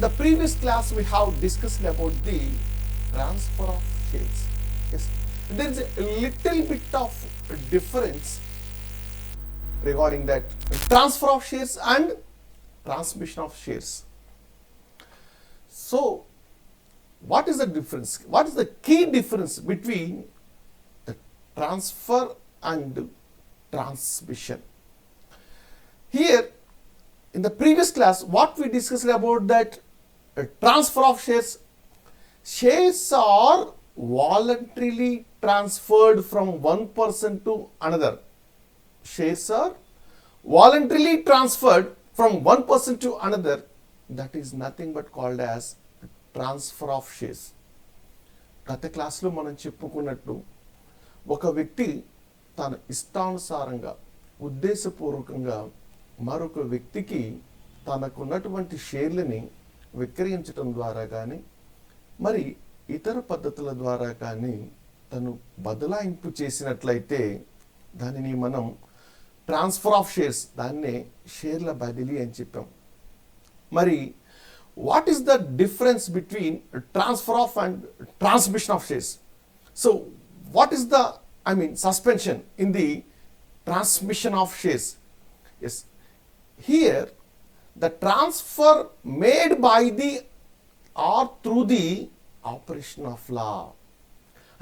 In the previous class, we have discussed about the transfer of shares. Yes, there is a little bit of difference regarding that transfer of shares and transmission of shares. So, what is the difference? What is the key difference between the transfer and transmission? Here, in the previous class, what we discussed about that transfer of shares, shares are voluntarily transferred from one person to another. Shares are voluntarily transferred from one person to another. That is nothing but called as transfer of shares. గత క్లాస్లో మనం చెప్పుకున్నట్టు ఒక వ్యక్తి తన ఇష్టానుసారంగా ఉద్దేశపూర్వకంగా మరొక వ్యక్తికి తనకున్నటువంటి షేర్లని విక్రయించడం ద్వారా కానీ మరి ఇతర పద్ధతుల ద్వారా కానీ తను బదలాయింపు చేసినట్లయితే దానిని మనం ట్రాన్స్ఫర్ ఆఫ్ షేర్స్, దాన్నే షేర్ల బదిలీ అని చెప్పాం. మరి what is the difference between transfer of and transmission of shares? So what is the suspension in the transmission of shares? Yes, here the transfer made by the or through the operation of law.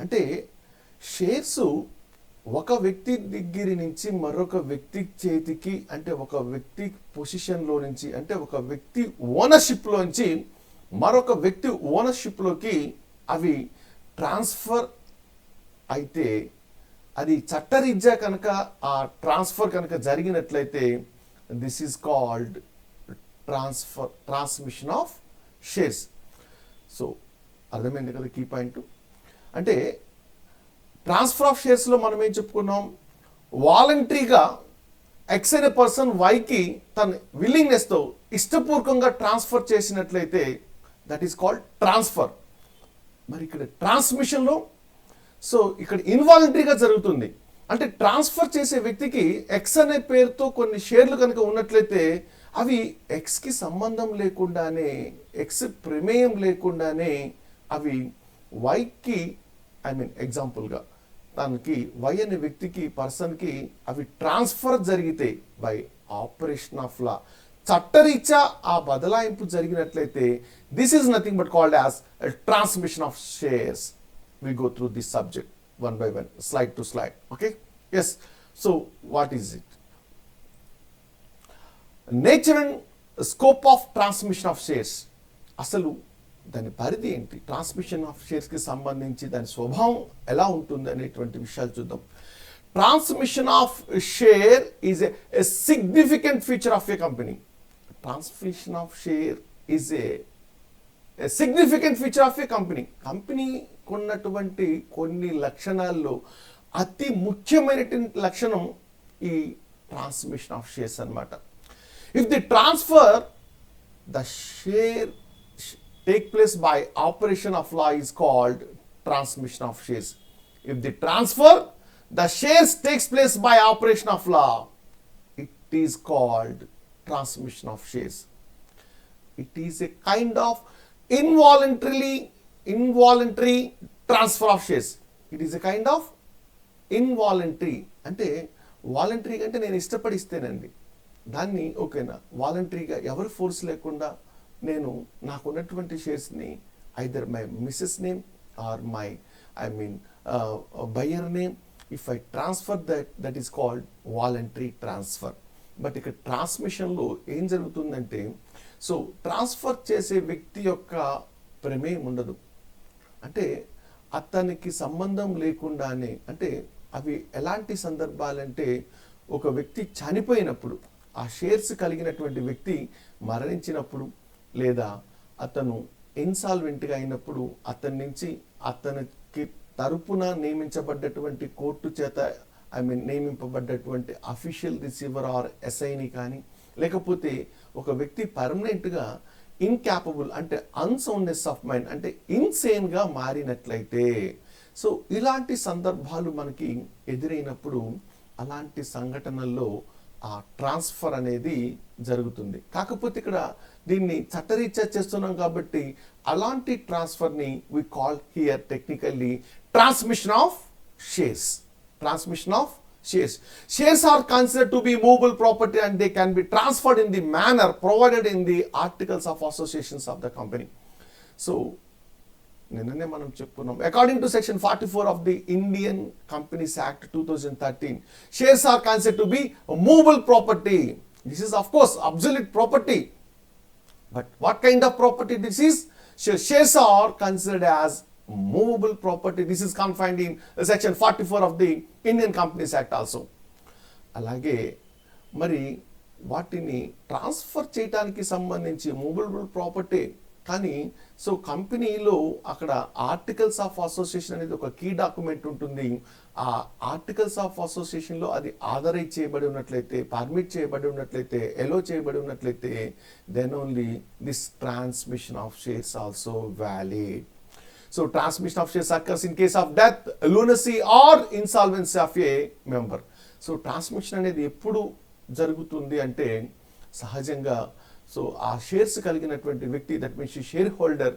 అంటే shares ఒక వ్యక్తి దగ్గర నుంచి మరొక వ్యక్తి చేతికి, అంటే ఒక వ్యక్తి పొజిషన్లో నుంచి, అంటే ఒక వ్యక్తి ఓనర్షిప్లోంచి మరొక వ్యక్తి ఓనర్షిప్లోకి అవి ట్రాన్స్ఫర్ అయితే, అది చట్టరీత్యా కనుక ఆ ట్రాన్స్ఫర్ కనుక జరిగినట్లయితే this is called transmission of shares. So అర్థమైంది కదా కీ పాయింట్. అంటే ట్రాన్స్ఫర్ ఆఫ్ షేర్స్లో మనం ఏం చెప్పుకున్నాం, వాలంటరీగా ఎక్స్ అనే పర్సన్ వైకి తన విల్లింగ్నెస్తో ఇష్టపూర్వకంగా ట్రాన్స్ఫర్ చేసినట్లయితే దట్ ఈస్ కాల్డ్ ట్రాన్స్ఫర్. మరి ఇక్కడ ట్రాన్స్మిషన్లో సో ఇక్కడ ఇన్వాలంటరీగా జరుగుతుంది. అంటే ట్రాన్స్ఫర్ చేసే వ్యక్తికి ఎక్స్ అనే పేరుతో కొన్ని షేర్లు కనుక ఉన్నట్లయితే అవి ఎక్స్కి సంబంధం లేకుండానే, ఎక్స్ ప్రమేయం లేకుండానే అవి వైకి ఎగ్జాంపుల్గా తనకి వై అనే వ్యక్తికి, పర్సన్కి అవి ట్రాన్స్ఫర్ జరిగితే బై ఆపరేషన్ ఆఫ్ లా, చట్టరీత్యా ఆ బదలాయింపు జరిగినట్లయితే this is nothing but called as transmission of shares. We go through this subject one by one, slide to slide. Okay, yes. So what is it? Nature and scope of transmission of shares. అసలు దాని పరిధి ఏంటి, transmission of షేర్స్కి సంబంధించి దాని స్వభావం ఎలా ఉంటుంది అనేటువంటి విషయాలు చూద్దాం. Transmission of share is a significant feature of A company. Transmission of share is a significant feature of A company. కంపెనీకి ఉన్నటువంటి కొన్ని లక్షణాల్లో అతి ముఖ్యమైనటువంటి లక్షణం ఈ ట్రాన్స్మిషన్ ఆఫ్ షేర్స్ అన్నమాట. If the transfer the share take place by operation of law is called transmission of shares. If the transfer the shares takes place by operation of law, it is called transmission of shares. It is a kind of involuntary transfer of shares. It is a kind of involuntary, అంటే వాలంటరీగా అంటే నేను ఇష్టపడిస్తేనండి దాన్ని, ఓకేనా, వాలంటరీగా ఎవరు force లేకుండా నేను నాకున్నటువంటి షేర్స్ని either my missus name or my buyer name, if I transfer that is called voluntary transfer. But ఇక్కడ ట్రాన్స్మిషన్లో ఏం జరుగుతుందంటే, సో ట్రాన్స్ఫర్ చేసే వ్యక్తి యొక్క ప్రమేయం ఉండదు. అంటే అతనికి సంబంధం లేకుండానే, అంటే అవి ఎలాంటి సందర్భాలంటే ఒక వ్యక్తి చనిపోయినప్పుడు, ఆ షేర్స్ కలిగినటువంటి వ్యక్తి మరణించినప్పుడు, లేదా అతను ఇన్సాల్వెంట్గా అయినప్పుడు, అతని నుంచి అతనికి తరపున నియమించబడ్డటువంటి కోర్టు చేత నియమింపబడ్డటువంటి అఫీషియల్ రిసీవర్ ఆర్ ఎస్ఐని కానీ, లేకపోతే ఒక వ్యక్తి పర్మనెంట్గా ఇన్క్యాపబుల్ అంటే అన్సౌండ్నెస్ ఆఫ్ మైండ్ అంటే ఇన్సేన్గా మారినట్లయితే, సో ఇలాంటి సందర్భాలు మనకి ఎదురైనప్పుడు అలాంటి సంఘటనల్లో ఆ ట్రాన్స్ఫర్ అనేది జరుగుతుంది. కాకపోతే ఇక్కడ దీన్ని చట్టరీత్యా చేస్తున్నాం కాబట్టి అలాంటి ట్రాన్స్ఫర్ని we call here technically transmission of shares. Transmission of shares. Shares are considered to be movable property and they can be transferred in the manner provided in the articles of associations of the company. So, నిన్ననే మనం చెప్పుకున్నాం, according to section 44 of the Indian companies act 2013, shares are considered to be movable property. This is of course absolute property. But what kind of property this is? Shares are considered as movable property. This is confined in section 44 of the Indian Companies Act also. అలాగే మరి వాటిని transfer చేయడానికి సంబంధించి movable property, కానీ so కంపెనీలో అక్కడ articles of association అనేది ఒక కీ డాక్యుమెంట్ ఉంటుంది. ఆ ఆర్టికల్స్ ఆఫ్ అసోసియేషన్లో అది ఆథరైజ్ చేయబడి ఉన్నట్లయితే, పర్మిట్ చేయబడి ఉన్నట్లయితే, ఎలో చేయబడి ఉన్నట్లయితే, then only this transmission of shares also valid. So transmission of shares occurs in case of death, lunacy or insolvency of a member. So transmission అనేది ఎప్పుడు జరుగుతుంది అంటే సహజంగా సో ఆ షేర్స్ కలిగినటువంటి వ్యక్తి, that means share holder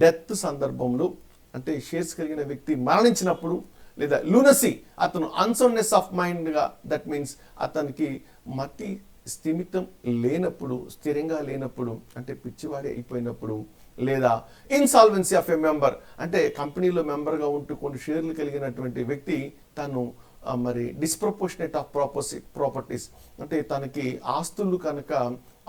death సందర్భంలో, అంటే షేర్స్ కలిగిన వ్యక్తి మరణించినప్పుడు, లేదా లూనసీ అతను అన్సౌండ్నెస్ ఆఫ్ మైండ్గా, దట్ మీన్స్ అతనికి మతి స్థిమితం లేనప్పుడు, స్థిరంగా లేనప్పుడు, అంటే పిచ్చివాడి అయిపోయినప్పుడు, లేదా ఇన్సాల్వెన్సీ ఆఫ్ ఎ మెంబర్, అంటే కంపెనీలో మెంబర్గా ఉంటూ కొన్ని షేర్లు కలిగినటువంటి వ్యక్తి తను మరి డిస్ప్రపోర్షనేట్ ఆఫ్ ప్రాపర్టీస్, అంటే తనకి ఆస్తులు కనుక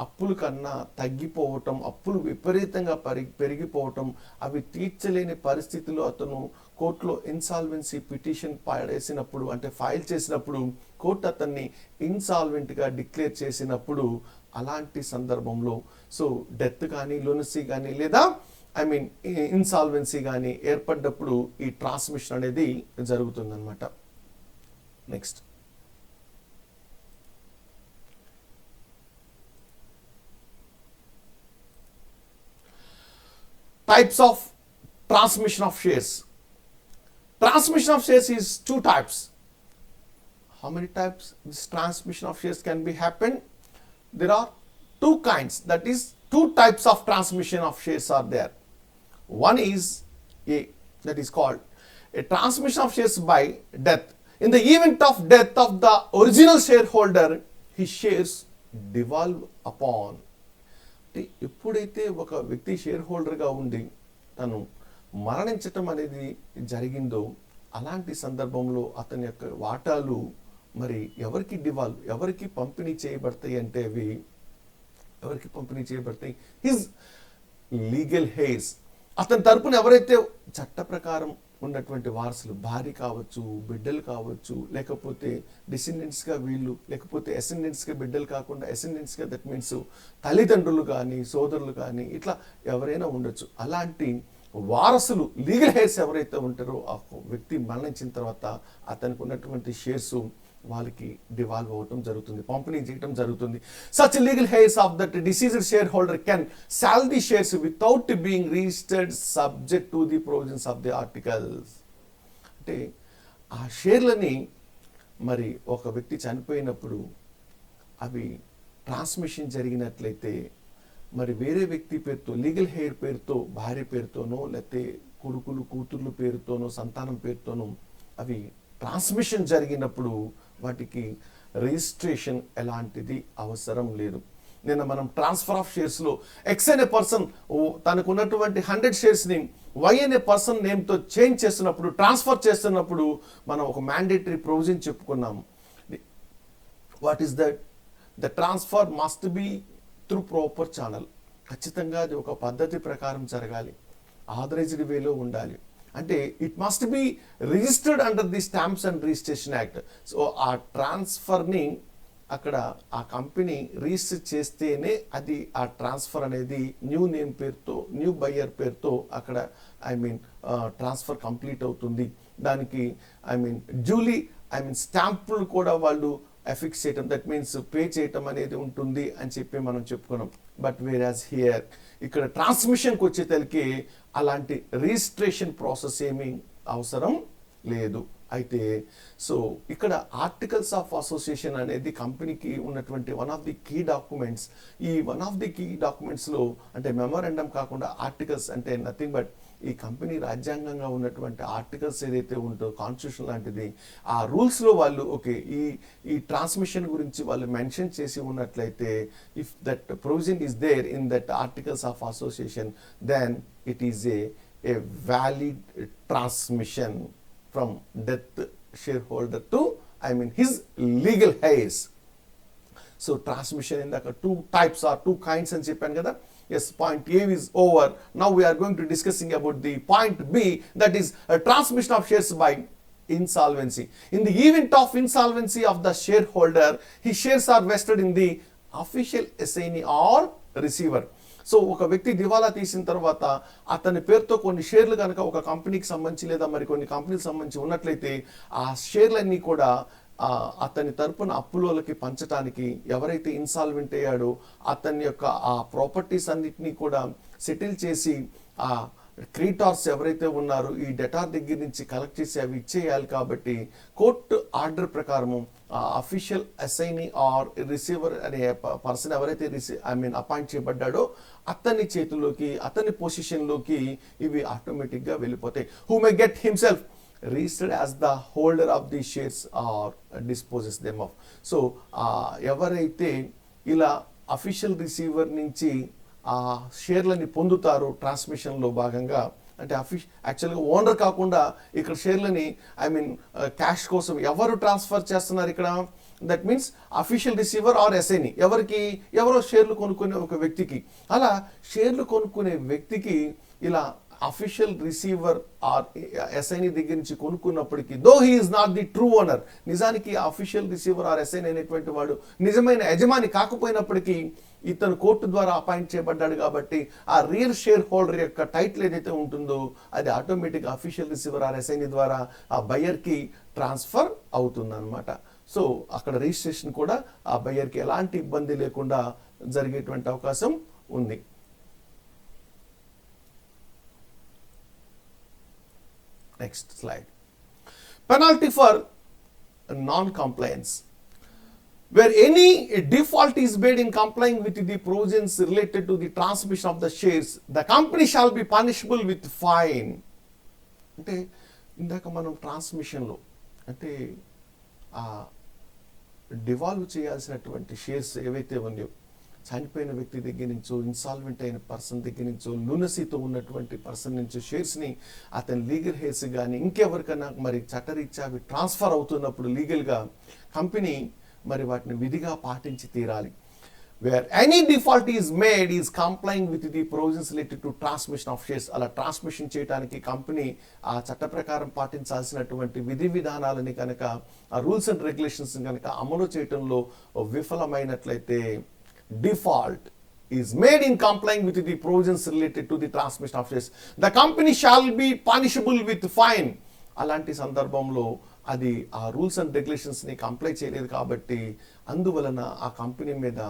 అప్పులు కన్నా తగ్గిపోవటం, అప్పులు విపరీతంగా పెరిగిపోవటం, అవి తీర్చలేని పరిస్థితిలో అతను కోర్టులో ఇన్సాల్వెన్సీ పిటిషన్ పడేసినప్పుడు, అంటే ఫైల్ చేసినప్పుడు, కోర్టు అతన్ని ఇన్సాల్వెంట్గా డిక్లేర్ చేసినప్పుడు, అలాంటి సందర్భంలో సో డెత్ కానీ, లూనసీ కానీ, లేదా ఇన్సాల్వెన్సీ కానీ ఏర్పడ్డప్పుడు ఈ ట్రాన్స్మిషన్ అనేది జరుగుతుందన్నమాట. Next, types of transmission of shares. Transmission of shares is two types. How many types this transmission of shares can be happen? There are two kinds, that is two types of transmission of shares are there. One is that is called a transmission of shares by death. In the event of death of the original shareholder, his shares devolve upon. ఎప్పుడైతే ఒక వ్యక్తి share హోల్డర్గా ఉండి తను మరణించటం అనేది జరిగిందో, అలాంటి సందర్భంలో అతని యొక్క వాటాలు మరి ఎవరికి పంపిణీ చేయబడతాయి అంటే అవి ఎవరికి పంపిణీ చేయబడతాయి? His legal hairs. అతని తరపున ఎవరైతే చట్ట ప్రకారం ఉన్నటువంటి వారసులు, భార్య కావచ్చు, బిడ్డలు కావచ్చు, లేకపోతే డిసెండెంట్స్గా వీళ్ళు, లేకపోతే అసెండెంట్స్గా బిడ్డలు కాకుండా అసెండెంట్స్గా, దట్ మీన్స్ తల్లిదండ్రులు కానీ, సోదరులు కానీ, ఇట్లా ఎవరైనా ఉండొచ్చు. అలాంటి వారసులు, లీగల్ హెయిర్స్ ఎవరైతే ఉంటారో, ఆ వ్యక్తి మరణించిన తర్వాత అతనికి ఉన్నటువంటి షేర్స్ వాళ్ళకి డివాల్వ్ అవ్వటం జరుగుతుంది, పంపిణీ చేయటం జరుగుతుంది. Such legal heirs of that deceased share holder can sell the shares without being registered subject to the provisions of the articles. అంటే ఆ షేర్లని మరి ఒక వ్యక్తి చనిపోయినప్పుడు అవి ట్రాన్స్మిషన్ జరిగినట్లయితే మరి వేరే వ్యక్తి పేరుతో, లీగల్ హెయిర్ పేరుతో, భార్య పేరుతోనో, లేకపోతే కొడుకులు కూతుర్లు పేరుతోనో, సంతానం పేరుతోనో అవి ట్రాన్స్మిషన్ జరిగినప్పుడు వాటికి రిజిస్ట్రేషన్ ఎలాంటిది అవసరం లేదు. నిన్న మనం ట్రాన్స్ఫర్ ఆఫ్ షేర్స్లో ఎక్స్ అనే పర్సన్ తనకు ఉన్నటువంటి 100 షేర్స్ని వై అనే పర్సన్ నేమ్తో చేంజ్ చేస్తున్నప్పుడు, ట్రాన్స్ఫర్ చేస్తున్నప్పుడు మనం ఒక మ్యాండేటరీ ప్రొవిజన్ చెప్పుకున్నాము. What is that? The transfer must be through proper channel. ఖచ్చితంగా అది ఒక పద్ధతి ప్రకారం జరగాలి, ఆథరైజ్డ్ వేలో ఉండాలి. అంటే it must be registered under the stamps and registration act. So ఆ ట్రాన్స్ఫర్ని అక్కడ ఆ కంపెనీ రిజిస్టర్ చేస్తేనే అది ఆ ట్రాన్స్ఫర్ అనేది న్యూ నేమ్ పేరుతో, న్యూ బయ్యర్ పేరుతో అక్కడ ట్రాన్స్ఫర్ కంప్లీట్ అవుతుంది. దానికి డ్యూలీ స్టాంపులు కూడా వాళ్ళు అఫిక్స్ చేయటం, దట్ మీన్స్ పే చేయటం అనేది ఉంటుంది అని చెప్పి మనం చెప్పుకున్నాం. బట్ వేరాజ్ హియర్ ఇక్కడ ట్రాన్స్మిషన్కి వచ్చేసరికి అలాంటి రిజిస్ట్రేషన్ ప్రాసెస్ ఏమీ అవసరం లేదు. అయితే సో ఇక్కడ ఆర్టికల్స్ ఆఫ్ అసోసియేషన్ అనేది కంపెనీకి ఉన్నటువంటి one of the key documents. ఈ వన్ ఆఫ్ ది కీ డాక్యుమెంట్స్లో అంటే మెమోరాండం కాకుండా ఆర్టికల్స్ అంటే నథింగ్ బట్ ఈ కంపెనీ రాజ్యాంగంగా ఉన్నటువంటి ఆర్టికల్స్ ఏదైతే ఉంటో కాన్స్టిట్యూషన్ లాంటిది, ఆ రూల్స్లో వాళ్ళు ఓకే ఈ ట్రాన్స్మిషన్ గురించి వాళ్ళు మెన్షన్ చేసి ఉన్నట్లయితే if that provision is there in that articles of association then it is a valid transmission from death shareholder to his legal heirs. So transmission in the two types or two kinds and చెప్పాను కదా. Yes, point A is over. Now we are going to discussing about the point B, that is a transmission of shares by insolvency. In the event of insolvency of the shareholder, his shares are vested in the official assignee or receiver. So ఒక వ్యక్తి దివాలా తీసిన తర్వాత అతని పేరుతో కొన్ని షేర్లు కనుక ఒక కంపెనీకి సంబంధించి లేదా మరి కొన్ని కంపెనీకి సంబంధించి ఉన్నట్లయితే ఆ షేర్లన్నీ కూడా అతని తరపున అప్పులోలకి పంచడానికి ఎవరైతే ఇన్సాల్వెంట్ అయ్యాడో అతని యొక్క ఆ ప్రాపర్టీస్ అన్నిటినీ కూడా సెటిల్ చేసి ఆ క్రెడిటార్స్ ఎవరైతే ఉన్నారో ఈ డెటార్ దగ్గర నుంచి కలెక్ట్ చేసి అవి ఇచ్చేయాలి. కాబట్టి కోర్టు ఆర్డర్ ప్రకారము అఫీషియల్ అసైనీ ఆర్ రిసీవర్ అనే పర్సన్ ఎవరైతే అపాయింట్ చేయబడ్డాడో అతని చేతిలోకి అతని పొజిషన్లోకి ఇవి ఆటోమేటిక్గా వెళ్ళిపోతాయి. Who may get himself registered as the holder of the shares or disposes them off. So ఎవరైతే ఇలా అఫీషియల్ రిసీవర్ నుంచి ఆ షేర్లని పొందుతారు ట్రాన్స్మిషన్లో భాగంగా, అంటే యాక్చువల్గా ఓనర్ కాకుండా ఇక్కడ షేర్లని క్యాష్ కోసం ఎవరు ట్రాన్స్ఫర్ చేస్తున్నారు ఇక్కడ, that means official receiver or assignee ఎవరో షేర్లు కొనుక్కునే ఒక వ్యక్తికి, అలా షేర్లు కొనుక్కునే వ్యక్తికి ఇలా అఫీషియల్ రిసీవర్ ఆర్ అసైనీ దగ్గర నుంచి కొనుక్కున్నప్పటికీ though he is not the true owner, నిజానికి అఫీషియల్ రిసీవర్ ఆర్ అసైనీ అనేటువంటి వాడు నిజమైన యజమాని కాకపోయినప్పటికీ ఇతను కోర్టు ద్వారా అపాయింట్ చేయబడ్డాడు కాబట్టి ఆ రియల్ షేర్ హోల్డర్ యొక్క టైటిల్ ఏదైతే ఉంటుందో అది ఆటోమేటిక్గా అఫీషియల్ రిసీవర్ ఆర్ అసైనీ ద్వారా ఆ బయ్యర్కి ట్రాన్స్ఫర్ అవుతుంది అనమాట. సో అక్కడ రిజిస్ట్రేషన్ కూడా ఆ బయ్యర్కి ఎలాంటి ఇబ్బంది లేకుండా జరిగేటువంటి అవకాశం ఉంది. Next slide. Penalty for non-compliance. Where any default is made in complying with the provisions related to the transmission of the shares, the company shall be punishable with fine. అంటే ఇందాక మనం ట్రాన్స్మిషన్లో అంటే డివాల్వ్ చేయాల్సినటువంటి షేర్స్ ఏవైతే ఉన్నాయో చనిపోయిన వ్యక్తి దగ్గర నుంచో ఇన్సాల్వెంట్ అయిన పర్సన్ దగ్గర నుంచో లునసీతో ఉన్నటువంటి పర్సన్ నుంచో షేర్స్ని అతని లీగల్ హెయిర్స్ కానీ ఇంకెవరికైనా మరి చట్టరీత్యా అవి ట్రాన్స్ఫర్ అవుతున్నప్పుడు లీగల్గా కంపెనీ మరి వాటిని విధిగా పాటించి తీరాలి. Where any default is made is complying with the provisions related to transmission of shares. అలా ట్రాన్స్మిషన్ చేయడానికి కంపెనీ ఆ చట్ట ప్రకారం పాటించాల్సినటువంటి విధి విధానాలని కనుక ఆ రూల్స్ అండ్ రెగ్యులేషన్స్ కనుక అమలు చేయడంలో విఫలమైనట్లయితే default is made in complying with the provisions related to the transmission of shares, the company shall be punishable with fine. అలాంటి సందర్భంలో అది ఆ రూల్స్ అండ్ రెగ్యులేషన్స్ని కంప్లై చేయలేదు కాబట్టి అందువలన ఆ కంపెనీ మీద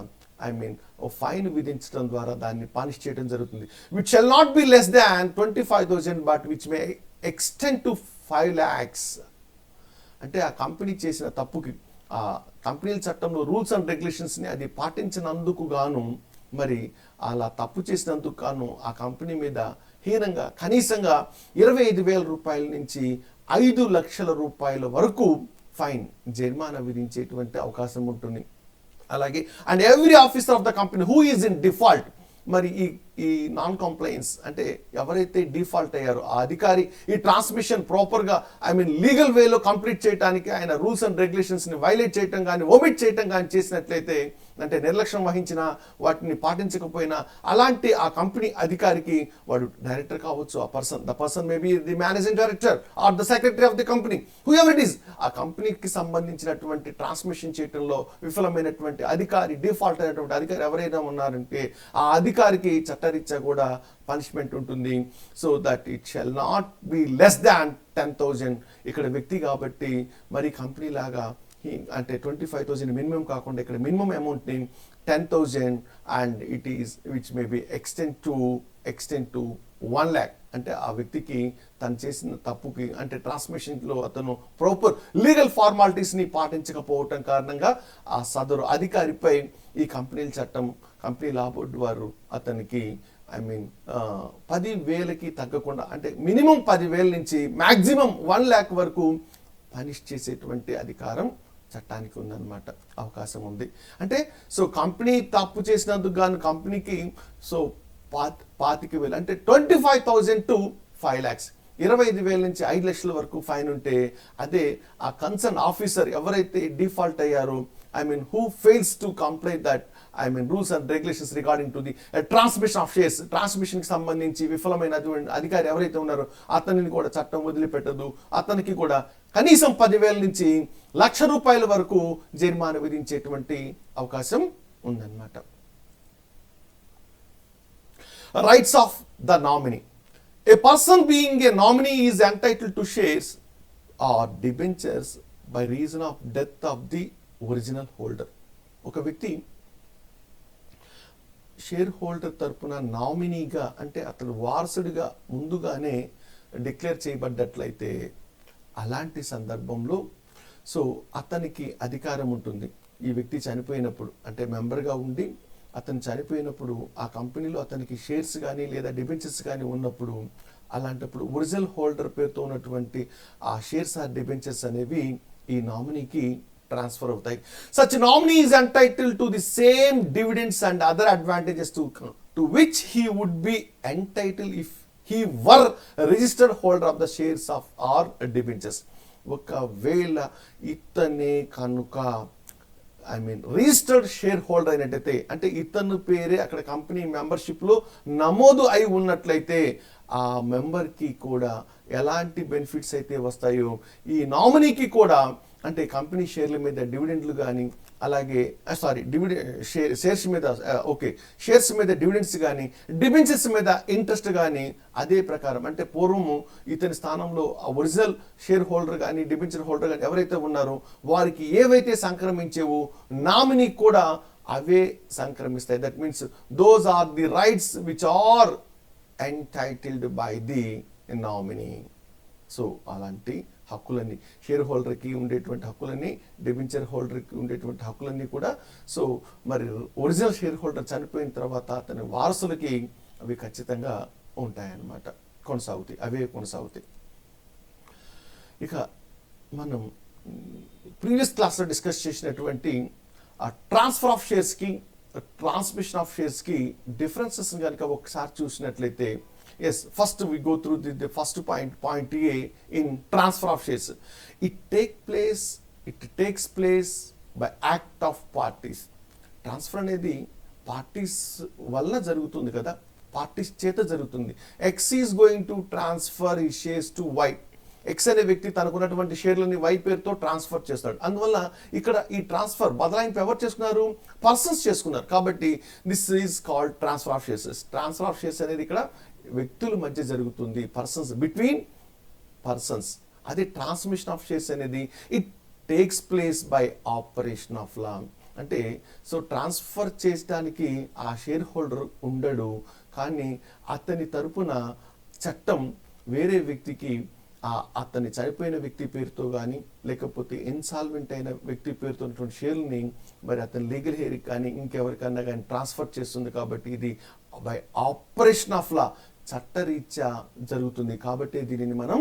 ఫైన్ విధించడం ద్వారా దాన్ని పనిష్ చేయడం జరుగుతుంది. Which shall not be less than 25,000 but which may extend to 5 lakhs. అంటే ఆ కంపెనీ చేసిన తప్పుకి ఆ కంపెనీల చట్టంలో రూల్స్ అండ్ రెగ్యులేషన్స్ని అది పాటించినందుకు గాను మరి అలా తప్పు చేసినందుకు గాను ఆ కంపెనీ మీద హీనంగా కనీసంగా 25,000 రూపాయల నుంచి 5 లక్షల రూపాయల వరకు ఫైన్ జరిమానా విధించేటువంటి అవకాశం ఉంటుంది. అలాగే and every officer of the company who is in default, మరి ఈ నాన్ కంప్లైన్స్ అంటే ఎవరైతే డిఫాల్ట్ అయ్యారో ఆ అధికారి ఈ ట్రాన్స్మిషన్ ప్రాపర్గా లీగల్ వేలో కంప్లీట్ చేయడానికి ఆయన రూల్స్ అండ్ రెగ్యులేషన్స్ని వైలేట్ చేయటం కానీ ఒమిట్ చేయటం కానీ చేసినట్లయితే అంటే నిర్లక్ష్యం వహించినా వాటిని పాటించకపోయినా అలాంటి ఆ కంపెనీ అధికారికి వాడు డైరెక్టర్ కావచ్చు, the person maybe the managing director or the secretary of the company whoever it is, ఆ కంపెనీకి సంబంధించినటువంటి ట్రాన్స్మిషన్ చేయడంలో విఫలమైనటువంటి అధికారి డిఫాల్ట్ అయినటువంటి అధికారి ఎవరైనా ఉన్నారంటే ఆ అధికారికి చట్టరీత్యా కూడా పనిష్మెంట్ ఉంటుంది. So that it shall not be less than 10,000. ఇక్కడ వ్యక్తి కాబట్టి మరి కంపెనీ లాగా అంటే 25,000 మినిమం కాకుండా ఇక్కడ మినిమం అమౌంట్ని 10,000 and it is which may be extend to 1 lakh. అంటే ఆ వ్యక్తికి తను చేసిన తప్పుకి అంటే ట్రాన్స్మిషన్లో అతను ప్రాపర్ లీగల్ ఫార్మాలిటీస్ని పాటించకపోవటం కారణంగా ఆ సదరు అధికారిపై ఈ కంపెనీల చట్టం కంపెనీ లా బోర్డు వారు అతనికి 10,000కి తగ్గకుండా అంటే మినిమం 10,000 నుంచి మ్యాక్సిమం 1 lakh వరకు పనిష్ చేసేటువంటి అధికారం చట్టానికి ఉందన్నమాట, అవకాశం ఉంది. అంటే సో కంపెనీ తప్పు చేసినందుకు గాను కంపెనీకి సో 25,000 అంటే 25,000 to 5 lakhs 25,000 నుంచి 5 లక్షల వరకు ఫైన్ ఉంటే, అదే ఆ కన్సర్న్ ఆఫీసర్ ఎవరైతే డిఫాల్ట్ అయ్యారో who fails to comply that rules and regulations regarding to the transmission of shares, transmission కి సంబంధించి విఫలమైనటువంటి అధికారి ఎవరైతే ఉన్నారో అతనిని కూడా చట్టం వదిలిపెట్టదు. అతనికి కూడా కనీసం 10,000 నుంచి ₹1,00,000 వరకు జరిమానా విధించేటువంటి అవకాశం ఉందన్నమాట. Rights of the nominee. A person being a nominee is entitled to shares or debentures by reason of death of the original holder. ఒక వ్యక్తి షేర్ హోల్డర్ తరపున నామినీగా అంటే అతను వారసుడిగా ముందుగానే డిక్లేర్ చేయబడ్డట్లయితే అలాంటి సందర్భంలో సో అతనికి అధికారం ఉంటుంది. ఈ వ్యక్తి చనిపోయినప్పుడు అంటే మెంబర్గా ఉండి అతను చనిపోయినప్పుడు ఆ కంపెనీలో అతనికి షేర్స్ కానీ లేదా డిబెంచర్స్ కానీ ఉన్నప్పుడు అలాంటప్పుడు ఒరిజినల్ హోల్డర్ పేరుతో ఉన్నటువంటి ఆ షేర్స్ ఆర్ డిబెంచర్స్ అనేవి ఈ నామినీకి ట్రాన్స్ఫర్ అవుతాయి. Such nominee is entitled to the same dividends and other advantages to which he would be entitled if he were a registered holder of the shares of or debentures. ఒకవేళ ఇతనే కనుక registered share holder అయినట్టయితే అంటే ఇతను పేరే అక్కడ company మెంబర్షిప్లో నమోదు అయి ఉన్నట్లయితే ఆ మెంబర్కి కూడా ఎలాంటి బెనిఫిట్స్ అయితే వస్తాయో ఈ నామినీకి కూడా అంటే కంపెనీ షేర్ల మీద డివిడెండ్లు కానీ అలాగే షేర్స్ మీద షేర్స్ మీద డివిడెండ్స్ కానీ డిబెంచర్స్ మీద ఇంట్రెస్ట్ కానీ అదే ప్రకారం అంటే పూర్వము ఇతని స్థానంలో ఒరిజినల్ షేర్ హోల్డర్ కానీ డిబెంచర్ హోల్డర్ కానీ ఎవరైతే ఉన్నారో వారికి ఏవైతే సంక్రమించేవో నామినీ కూడా అవే సంక్రమిస్తాయి. That means those are the rights which are entitled by the nominee. So అలాంటి హక్కులన్నీ షేర్ హోల్డర్కి ఉండేటువంటి హక్కులన్నీ డిబెంచర్ హోల్డర్కి ఉండేటువంటి హక్కులన్నీ కూడా సో మరి ఒరిజినల్ షేర్ హోల్డర్ చనిపోయిన తర్వాత అతని వారసులకి అవి ఖచ్చితంగా ఉంటాయన్నమాట, అవే కొనసాగుతాయి. ఇక మనం ప్రీవియస్ క్లాస్లో డిస్కస్ చేసినటువంటి ఆ ట్రాన్స్ఫర్ ఆఫ్ షేర్స్కి ట్రాన్స్మిషన్ ఆఫ్ షేర్స్కి డిఫరెన్సెస్ కనుక ఒకసారి చూసినట్లయితే yes, first we go through the first point A in transfer of shares. It takes place by act of parties. Transfer అనేది పార్టీస్ వల్ల జరుగుతుంది కదా, పార్టీస్ చేత జరుగుతుంది. X is going to transfer his shares to Y. X అనే వ్యక్తి తనకున్నటువంటి షేర్లని Y పేరుతో ట్రాన్స్ఫర్ చేస్తాడు. అందువల్ల ఇక్కడ ఈ ట్రాన్స్ఫర్ బదలాయింపు ఎవరు చేసుకున్నారు? పర్సన్స్ చేసుకున్నారు. కాబట్టి this is called transfer of shares. Transfer of shares అనేది ఇక్కడ వ్యక్తుల మధ్య జరుగుతుంది, పర్సన్స్ బిట్వీన్ పర్సన్స్. అదే ట్రాన్స్మిషన్ ఆఫ్ షేర్స్ అనేది it takes place by operation of లా. అంటే సో ట్రాన్స్ఫర్ చేయడానికి ఆ షేర్ హోల్డర్ ఉండడు, కానీ అతని తరపున చట్టం వేరే వ్యక్తికి అతని చనిపోయిన వ్యక్తి పేరుతో కానీ లేకపోతే ఇన్సాల్వెంట్ అయిన వ్యక్తి పేరుతో ఉన్నటువంటి షేర్ని మరి అతని లీగల్ హెయిర్కి కానీ ఇంకెవరికన్నా కానీ ట్రాన్స్ఫర్ చేస్తుంది. కాబట్టి ఇది బై ఆపరేషన్ ఆఫ్ లా చట్టరీత్యా జరుగుతుంది. కాబట్టి దీనిని మనం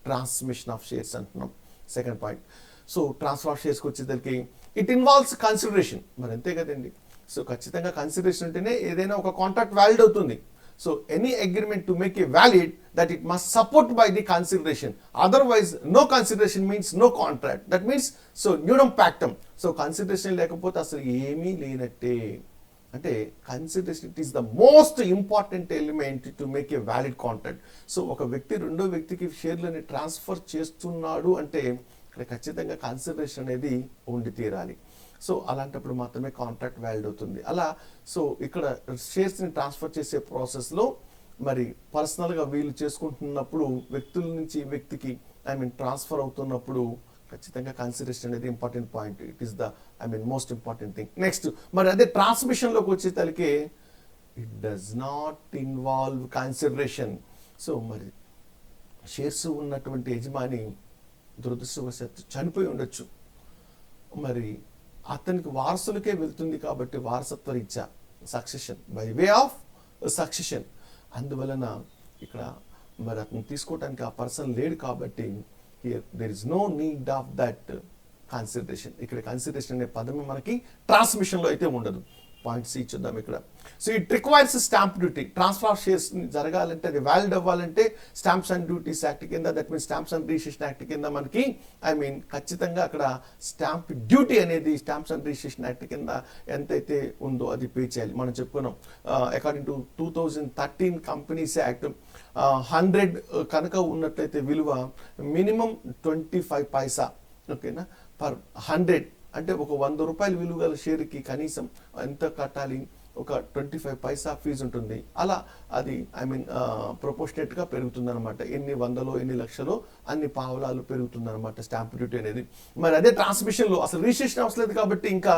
ట్రాన్స్మిషన్ ఆఫ్ షేర్స్ అంటున్నాం. Second point, so transfer of షేర్స్కి వచ్చేసరికి ఇట్ ఇన్వాల్వ్స్ కన్సిడరేషన్. మరి అంతే కదండి, సో ఖచ్చితంగా కన్సిడరేషన్ అంటేనే ఏదైనా ఒక కాంట్రాక్ట్ వ్యాలిడ్ అవుతుంది. So any agreement to make a valid that it must support by the consideration. Otherwise no consideration means no contract. That means so nudum pactum. So consideration లేకపోతే అసలు ఏమీ లేనట్టే. అంటే consideration it is the most important element to make a valid contract. So ఒక వ్యక్తి రెండో వ్యక్తికి షేర్లని transfer చేస్తున్నాడు అంటే ఇక్కడ ఖచ్చితంగా కన్సిడరేషన్ అనేది ఉండి తీరాలి. సో అలాంటప్పుడు మాత్రమే కాంట్రాక్ట్ వ్యాలిడ్ అవుతుంది. అలా సో ఇక్కడ షేర్స్ని ట్రాన్స్ఫర్ చేసే ప్రాసెస్లో మరి పర్సనల్గా వీళ్ళు చేసుకుంటున్నప్పుడు వ్యక్తుల నుంచి వ్యక్తికి ట్రాన్స్ఫర్ అవుతున్నప్పుడు ఖచ్చితంగా కన్సిడరేషన్ అనేది important point. It is the most important thing. Next మరి అదే ట్రాన్స్మిషన్లోకి వచ్చేసరికి it does not involve consideration. So మరి షేర్స్ ఉన్నటువంటి యజమాని దురదృష్టవశాత్తు చనిపోయి ఉండొచ్చు, మరి అతనికి వారసులకే వెళ్తుంది కాబట్టి వారసత్వ రీత్యా succession, by way of succession. అందువలన ఇక్కడ మరి అతను తీసుకోవడానికి ఆ పర్సన్ లేడు కాబట్టి here there is no need of that consideration. ఇక్కడ కన్సిడరేషన్ అనే పదమే మనకి ట్రాన్స్మిషన్లో అయితే ఉండదు. పాయింట్ సి చూద్దాం ఇక్కడ. So it requires stamp duty. Transfer of shares జరగాలంటే, అది వ్యాలిడ్ అవ్వాలంటే స్టాంప్స్ అండ్ డ్యూటీస్ యాక్ట్ కింద, that means stamps and registration act కింద మనకి ఖచ్చితంగా అక్కడ స్టాంప్ డ్యూటీ అనేది స్టాంప్స్ అండ్ రిజిస్ట్రేషన్ యాక్ట్ కింద ఎంతైతే ఉందో అది పే చేయాలి. మనం చెప్పుకున్నాం అకార్డింగ్ టు 2013 కంపెనీస్ యాక్ట్ 100 కనుక ఉన్నట్లయితే విలువ మినిమం 25 పైసా, ఓకేనా, పర్ 100. అంటే ఒక 100 రూపాయల విలువ గల షేర్కి కనీసం ఎంత కట్టాలి, ఒక 25 పైసా ఫీజు ఉంటుంది. అలా అది ప్రొపోర్షనేట్గా పెరుగుతుంది అనమాట. ఎన్ని వందలో ఎన్ని లక్షలో అన్ని పావలాలు పెరుగుతుంది అనమాట స్టాంప్ డ్యూటీ అనేది. మరి అదే ట్రాన్స్మిషన్లో అసలు రిజిస్ట్రేషన్ అవసరం లేదు కాబట్టి ఇంకా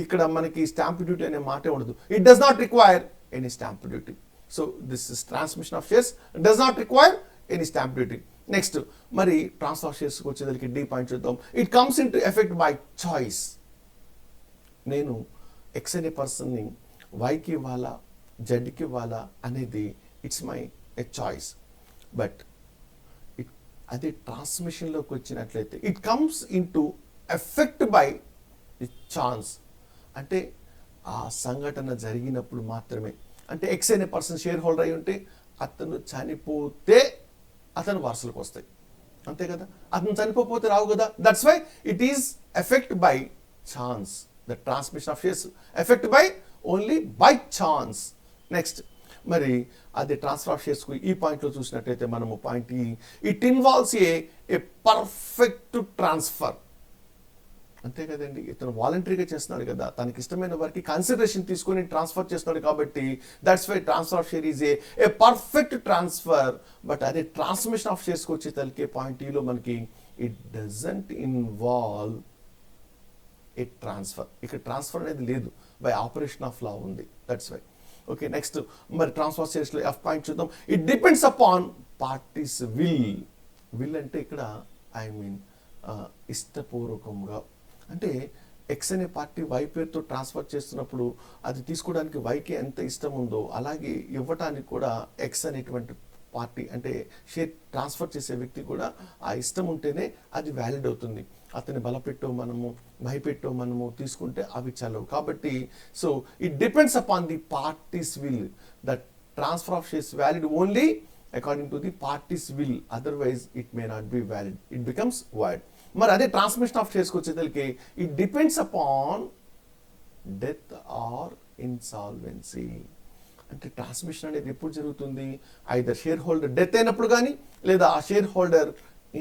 ఇక్కడ మనకి స్టాంప్ డ్యూటీ అనే మాటే ఉండదు. It does not require any stamp duty. So this is transmission of shares does not require any stamp duty. Next మరి ట్రాన్స్ఫర్ ఆఫ్ షేర్స్కి వచ్చేదానికి డి పాయింట్ చూద్దాం. It comes in to effect by choice. నేను X అనే పర్సన్ని వైకి ఇవ్వాలా జెడ్కి ఇవ్వాలా అనేది it's my a choice. But అదే ట్రాన్స్మిషన్లోకి వచ్చినట్లయితే it comes in to effect by chance. అంటే ఆ సంఘటన జరిగినప్పుడు మాత్రమే. అంటే ఎక్స్ అనే పర్సన్ షేర్ హోల్డర్ అయి ఉంటే అతను చనిపోతే అతను వారసులకు వస్తాయి, అంతే కదా. అతను చనిపోతే రావు కదా. That's why it is effect by chance. The transmission of shares effect by only by chance. Next మరి అది ట్రాన్స్ఫర్ ఆఫ్ షేర్స్కు ఈ పాయింట్లో చూసినట్టయితే మనము point it involves a perfect transfer. అంతే కదండి, ఇతను వాలంటరీగా చేస్తున్నాడు కదా, తనకి ఇష్టమైన వారికి కన్సిడరేషన్ తీసుకొని ట్రాన్స్ఫర్ చేస్తున్నాడు కాబట్టి that's why transfer of share is a perfect transfer. But అదే ట్రాన్స్మిషన్ ఆఫ్ షేర్స్కి వచ్చే తలకే పాయింట్ ఈలో మనకి it doesn't involve a transfer. ఇక్కడ ట్రాన్స్ఫర్ అనేది లేదు, బై ఆపరేషన్ ఆఫ్ లా ఉంది. That's why. ఓకే, నెక్స్ట్ మరి ట్రాన్స్ఫర్ షేర్స్లో ఎఫ్ పాయింట్ చూద్దాం. It depends upon parties will. Will అంటే ఇక్కడ ఇష్టపూర్వకంగా, అంటే ఎక్స్ అనే పార్టీ వై పేరుతో ట్రాన్స్ఫర్ చేస్తున్నప్పుడు అది తీసుకోవడానికి వైకి ఎంత ఇష్టం ఉందో అలాగే ఇవ్వటానికి కూడా ఎక్స్ అనేటువంటి పార్టీ అంటే షేర్ ట్రాన్స్ఫర్ చేసే వ్యక్తి కూడా ఆ ఇష్టం ఉంటేనే అది వ్యాలిడ్ అవుతుంది. అతన్ని బలపెట్టో మనము భయపెట్టో మనము తీసుకుంటే అవి చల్లవు. కాబట్టి so it depends upon the parties will. That transfer of shares valid only according to the parties will, otherwise it may not be valid, it becomes void. మరి అదే ట్రాన్స్మిషన్ ఆఫ్ షేర్స్కి వచ్చేసరికి it depends upon death or insolvency. అంటే ట్రాన్స్మిషన్ అనేది ఎప్పుడు జరుగుతుంది, either share holder death అయినప్పుడు కానీ లేదా ఆ షేర్ హోల్డర్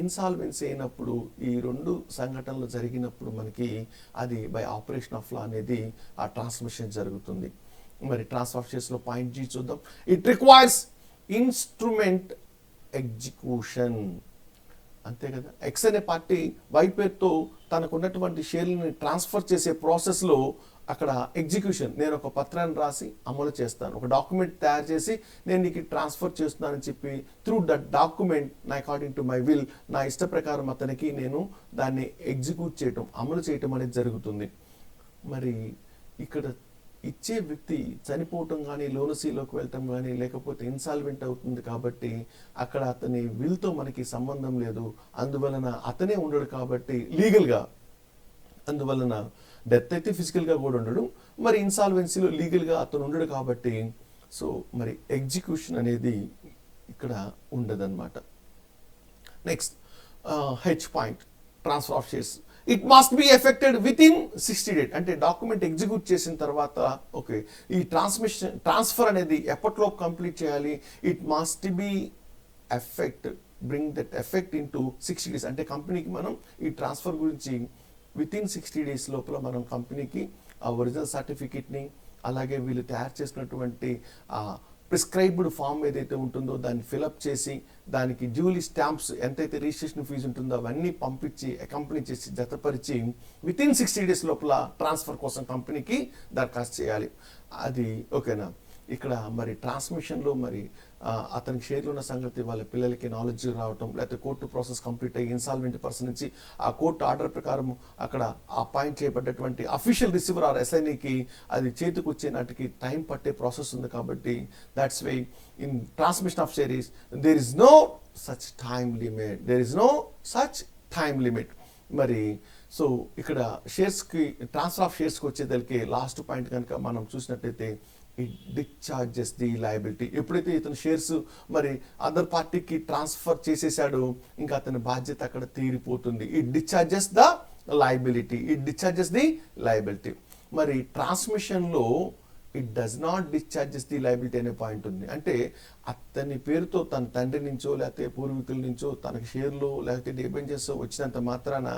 ఇన్సాల్వెన్సీ అయినప్పుడు, ఈ రెండు సంఘటనలు జరిగినప్పుడు మనకి అది బై ఆపరేషన్ ఆఫ్ లా అనేది ఆ ట్రాన్స్మిషన్ జరుగుతుంది. మరి ట్రాన్స్ఫర్ ఆఫ్ షేర్స్లో పాయింట్ జీ చూద్దాం. It requires instrument execution. అంతే కదా, ఎక్స్ అనే పార్టీ వై పేరుతో తనకు ఉన్నటువంటి షేర్లని ట్రాన్స్ఫర్ చేసే ప్రాసెస్లో అక్కడ ఎగ్జిక్యూషన్, నేను ఒక పత్రాన్ని రాసి అమలు చేస్తాను, ఒక డాక్యుమెంట్ తయారు చేసి నేను నీకు ట్రాన్స్ఫర్ చేస్తున్నానని చెప్పి త్రూ దట్ డాక్యుమెంట్ నా అకార్డింగ్ టు మై విల్, నా ఇష్ట ప్రకారం అతనికి నేను దాన్ని ఎగ్జిక్యూట్ చేయటం, అమలు చేయటం అనేది జరుగుతుంది. మరి ఇక్కడ ఇచ్చే వ్యక్తి చనిపోవటం కానీ లోనసీలోకి వెళ్ళటం కానీ లేకపోతే ఇన్సాల్వెంట్ అవుతుంది కాబట్టి అక్కడ అతని విల్తో మనకి సంబంధం లేదు. అందువలన అతనే ఉండడు కాబట్టి లీగల్గా, అందువలన డెత్ అయితే ఫిజికల్గా కూడా ఉండడు, మరి ఇన్సాల్వెన్సీలో లీగల్గా అతను ఉండడు కాబట్టి సో మరి ఎగ్జిక్యూషన్ అనేది ఇక్కడ ఉండదన్నమాట. Next H point transfer of shares. It must be affected with in 60 days. అంటే డాక్యుమెంట్ ఎగ్జిక్యూట్ చేసిన తర్వాత ఓకే ఈ ట్రాన్స్ఫర్ అనేది ఎప్పట్లో కంప్లీట్ చేయాలి, it must be bring that effect in to 60 days. అంటే కంపెనీకి మనం ఈ ట్రాన్స్ఫర్ గురించి విత్ ఇన్ 60 days లోపల మనం కంపెనీకి ఆ ఒరిజినల్ సర్టిఫికెట్ని అలాగే వీళ్ళు తయారు చేసినటువంటి ఆ ప్రిస్క్రైబ్డ్ ఫామ్ ఏదైతే ఉంటుందో దాన్ని ఫిలప్ చేసి దానికి డ్యూలీ స్టాంప్స్ ఎంతైతే రిజిస్ట్రేషన్ ఫీజు ఉంటుందో అవన్నీ పంపించి అకంపెనీ చేసి జతపరిచి వితిన్ 60 days లోపల ట్రాన్స్ఫర్ కోసం కంపెనీకి దరఖాస్తు చేయాలి. అది ఓకేనా. ఇక్కడ మరి ట్రాన్స్మిషన్లో మరి అతనికి షేర్లు ఉన్న సంగతి వాళ్ళ పిల్లలకి నాలెడ్జ్ రావటం, లేకపోతే కోర్టు ప్రాసెస్ కంప్లీట్ అయ్యి ఇన్సాల్వెంట్ పర్సన్ నుంచి ఆ కోర్టు ఆర్డర్ ప్రకారం అక్కడ అపాయింట్ చేయబడ్డటువంటి అఫీషియల్ రిసీవర్ ఆర్ ఎస్ఐనికి అది చేతికి వచ్చే నాటికి టైం పట్టే ప్రాసెస్ ఉంది. కాబట్టి that's why in transmission of shares there is no such time limit. మరి సో ఇక్కడ షేర్స్కి ట్రాన్స్ఫర్ ఆఫ్ షేర్స్కి వచ్చేదానికి లాస్ట్ పాయింట్ కనుక మనం చూసినట్టయితే ఇట్ డిశ్చార్జెస్ ది లయబిలిటీ. ఎప్పుడైతే ఇతను షేర్స్ మరి అదర్ పార్టీకి ట్రాన్స్ఫర్ చేసేసాడో ఇంకా అతని బాధ్యత అక్కడ తీరిపోతుంది. It discharges the liability. మరి ట్రాన్స్మిషన్లో it does not discharges the liability అనే పాయింట్ ఉంది. అంటే అతని పేరుతో తన తండ్రి నుంచో లేకపోతే పూర్వీకుల నుంచో తనకి షేర్లు లేకపోతే డిబెంచర్స్ వచ్చినంత మాత్రాన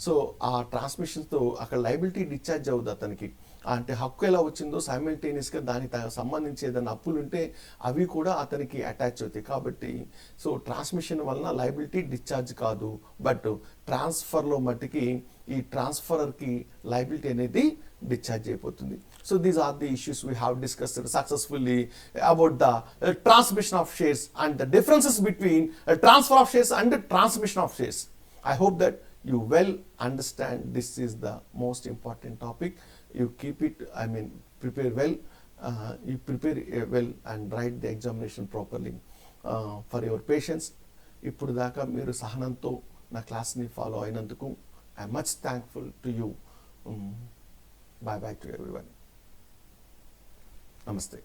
సో ఆ ట్రాన్స్మిషన్తో అక్కడ లయబిలిటీ డిశ్చార్జ్ అవ్వదు అతనికి. అంటే హక్కు ఎలా వచ్చిందో సైమల్టేనియస్గా దానికి సంబంధించి ఏదైనా అప్పులు ఉంటే అవి కూడా అతనికి అటాచ్ అవుతాయి. కాబట్టి సో ట్రాన్స్మిషన్ వలన లయబిలిటీ డిశ్చార్జ్ కాదు, బట్ ట్రాన్స్ఫర్లో మట్టికి ఈ ట్రాన్స్ఫరర్కి లయబిలిటీ అనేది డిశ్చార్జ్ అయిపోతుంది. So these are the issues we have discussed successfully about the transmission of shares and the differences between transfer of shares and the transmission of shares. I hope that you well understand this is the most important topic. You keep it, prepare well, you prepare well and write the examination properly. For your patience, ఇప్పుడు దాకా మీరు సహనంతో నా క్లాస్ని follow అయినందుకు I am much thankful to you. Bye to everyone. Namaste.